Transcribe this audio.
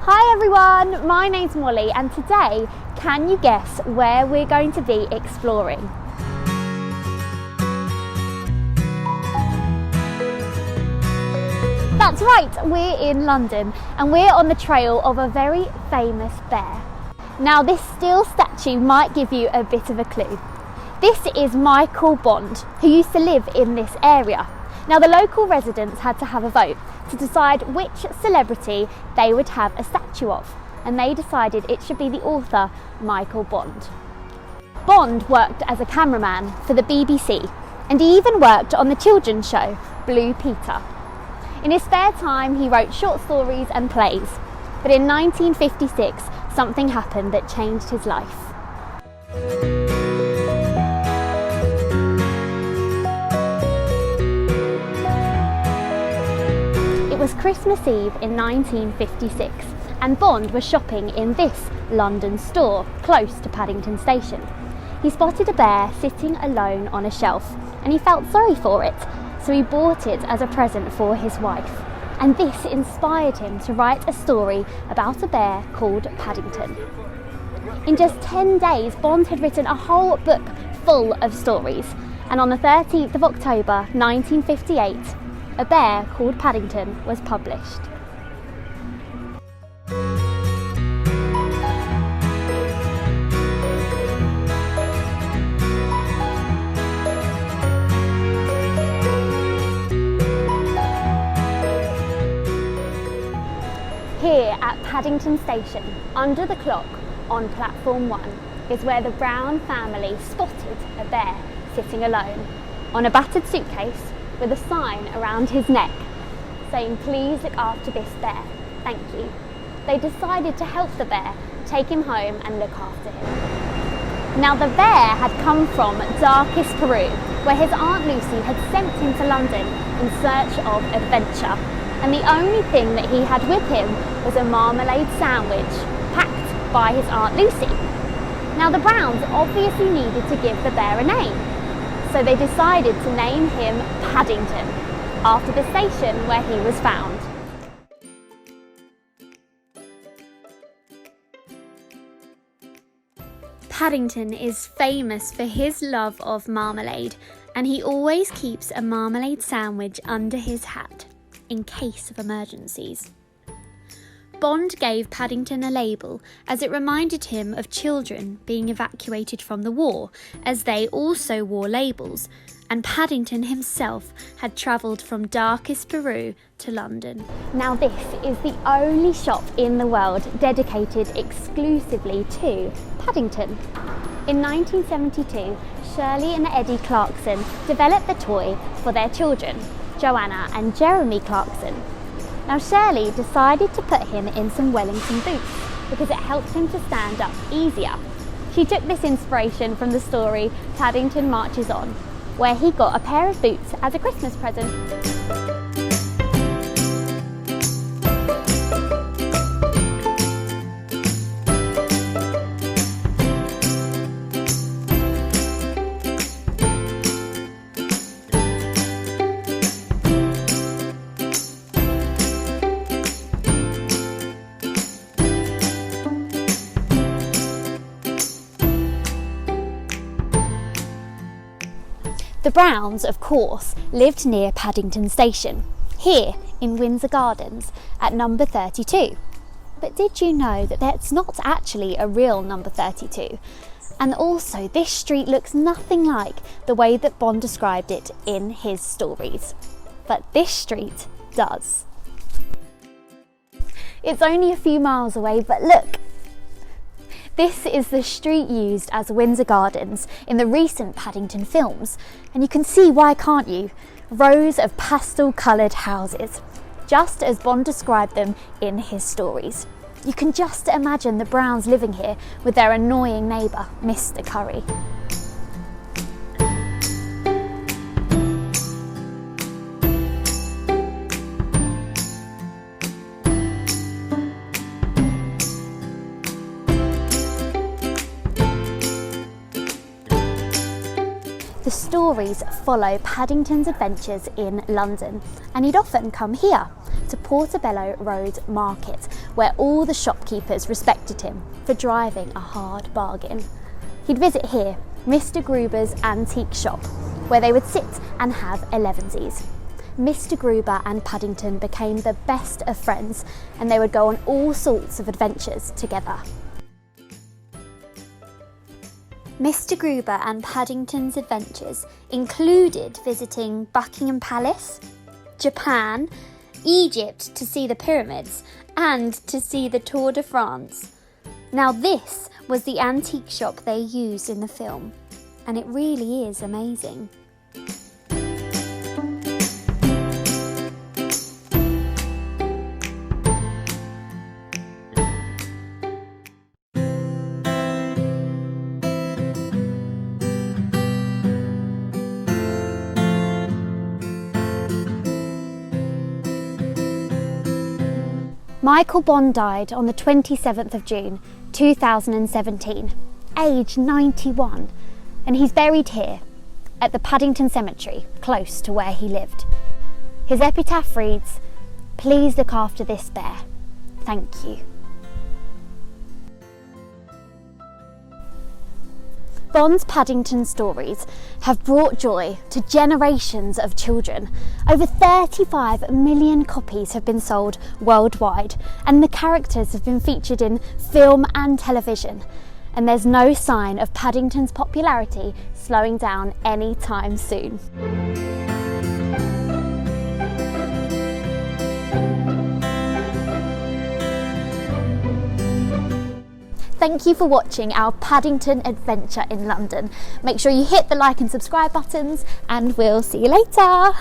Hi everyone, my name's Molly and today, can you guess where we're going to be exploring? That's right, we're in London and we're on the trail of a very famous bear. Now this steel statue might give you a bit of a clue. This is Michael Bond, who used to live in this area. Now the local residents had to have a vote to decide which celebrity they would have a statue of, and they decided it should be the author Michael Bond. Bond worked as a cameraman for the BBC and he even worked on the children's show Blue Peter. In his spare time he wrote short stories and plays, but in 1956 something happened that changed his life. It was Christmas Eve in 1956 and Bond was shopping in this London store close to Paddington Station. He spotted a bear sitting alone on a shelf and he felt sorry for it, so he bought it as a present for his wife. And this inspired him to write a story about a bear called Paddington. In just 10 days, Bond had written a whole book full of stories, and on the 13th of October 1958, A Bear Called Paddington was published. Here at Paddington Station, under the clock on platform 1, is where the Brown family spotted a bear sitting alone on a battered suitcase with a sign around his neck saying, "Please look after this bear, thank you." They decided to help the bear, take him home and look after him. Now the bear had come from darkest Peru, where his Aunt Lucy had sent him to London in search of adventure. And the only thing that he had with him was a marmalade sandwich packed by his Aunt Lucy. Now the Browns obviously needed to give the bear a name, so they decided to name him Paddington, after the station where he was found. Paddington is famous for his love of marmalade, and he always keeps a marmalade sandwich under his hat, in case of emergencies. Bond gave Paddington a label as it reminded him of children being evacuated from the war, as they also wore labels, and Paddington himself had travelled from darkest Peru to London. Now this is the only shop in the world dedicated exclusively to Paddington. In 1972, Shirley and Eddie Clarkson developed the toy for their children, Joanna and Jeremy Clarkson. Now Shirley decided to put him in some Wellington boots because it helped him to stand up easier. She took this inspiration from the story Paddington Marches On, where he got a pair of boots as a Christmas present. The Browns, of course, lived near Paddington Station, here in Windsor Gardens at number 32. But did you know that that's not actually a real number 32? And also, this street looks nothing like the way that Bond described it in his stories. But this street does. It's only a few miles away, but look! This is the street used as Windsor Gardens in the recent Paddington films, and you can see why, can't you? Rows of pastel-coloured houses, just as Bond described them in his stories. You can just imagine the Browns living here with their annoying neighbour, Mr Curry. The stories follow Paddington's adventures in London, and he'd often come here to Portobello Market, where all the shopkeepers respected him for driving a hard bargain. He'd visit here, Mr Gruber's antique shop, where they would sit and have 11sies. Mr Gruber and Paddington became the best of friends, and they would go on all sorts of adventures together. Mr Gruber and Paddington's adventures included visiting Buckingham Palace, Japan, Egypt to see the pyramids, and to see the Tour de France. Now this was the antique shop they used in the film, and it really is amazing. Michael Bond died on the 27th of June 2017, aged 91, and he's buried here at the Paddington Cemetery, close to where he lived. His epitaph reads, "Please look after this bear. Thank you." Bond's Paddington stories have brought joy to generations of children. Over 35 million copies have been sold worldwide, and the characters have been featured in film and television. And there's no sign of Paddington's popularity slowing down anytime soon. Thank you for watching our Paddington adventure in London. Make sure you hit the like and subscribe buttons, and we'll see you later.